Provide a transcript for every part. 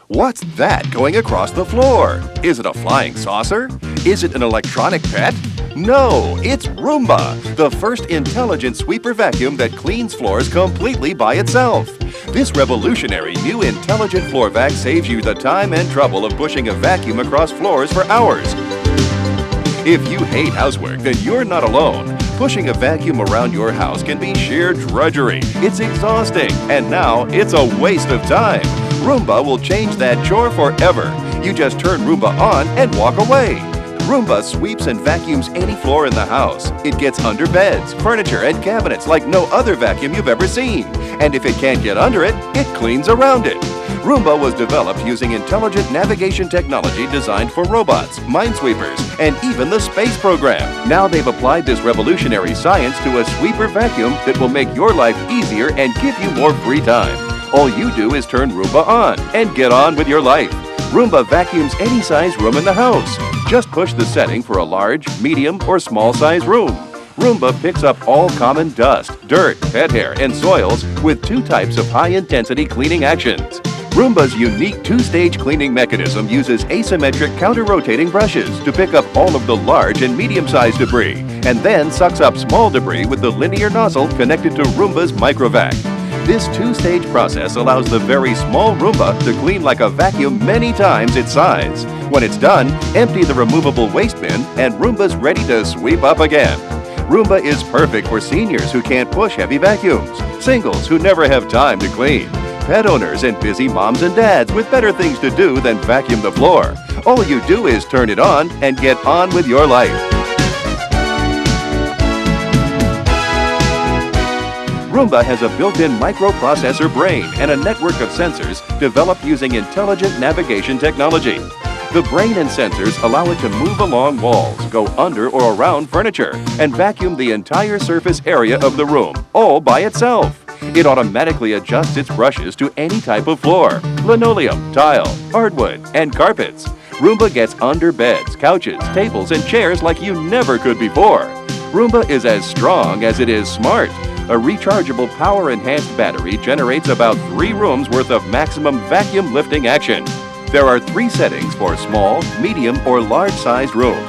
What's that going across the floor? Is it a flying saucer? Is it an electronic pet? No, it's Roomba, the first intelligent sweeper vacuum that cleans floors completely by itself. This revolutionary new intelligent floor vac saves you the time and trouble of pushing a vacuum across floors for hours. If you hate housework, then you're not alone. Pushing a vacuum around your house can be sheer drudgery. It's exhausting, and now it's a waste of time. Roomba will change that chore forever. You just turn Roomba on and walk away. Roomba sweeps and vacuums any floor in the house. It gets under beds, furniture, and cabinets like no other vacuum you've ever seen. And if it can't get under it, it cleans around it. Roomba was developed using intelligent navigation technology designed for robots, minesweepers, and even the space program. Now they've applied this revolutionary science to a sweeper vacuum that will make your life easier and give you more free time. All you do is turn Roomba on and get on with your life. Roomba vacuums any size room in the house. Just push the setting for a large, medium, or small size room. Roomba picks up all common dust, dirt, pet hair, and soils with 2 types of high-intensity cleaning actions. Roomba's unique 2-stage cleaning mechanism uses asymmetric counter-rotating brushes to pick up all of the large and medium-sized debris, and then sucks up small debris with the linear nozzle connected to Roomba's microvac. This 2-stage process allows the very small Roomba to clean like a vacuum many times its size. When it's done, empty the removable waste bin and Roomba's ready to sweep up again. Roomba is perfect for seniors who can't push heavy vacuums, singles who never have time to clean, pet owners, and busy moms and dads with better things to do than vacuum the floor. All you do is turn it on and get on with your life. Roomba has a built-in microprocessor brain and a network of sensors developed using intelligent navigation technology. The brain and sensors allow it to move along walls, go under or around furniture, and vacuum the entire surface area of the room, all by itself. It automatically adjusts its brushes to any type of floor: linoleum, tile, hardwood, and carpets. Roomba gets under beds, couches, tables, and chairs like you never could before. Roomba is as strong as it is smart. A rechargeable power-enhanced battery generates about 3 rooms worth of maximum vacuum lifting action. There are 3 settings for small, medium, or large-sized rooms.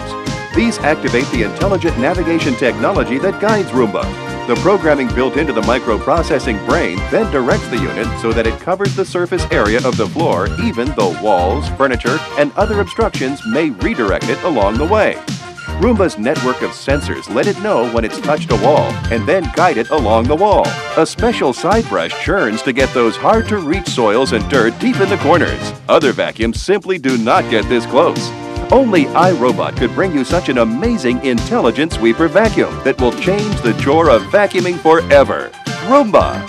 These activate the intelligent navigation technology that guides Roomba. The programming built into the microprocessing brain then directs the unit so that it covers the surface area of the floor even though walls, furniture, and other obstructions may redirect it along the way. Roomba's network of sensors let it know when it's touched a wall and then guide it along the wall. A special side brush churns to get those hard-to-reach soils and dirt deep in the corners. Other vacuums simply do not get this close. Only iRobot could bring you such an amazing intelligent sweeper vacuum that will change the chore of vacuuming forever. Roomba!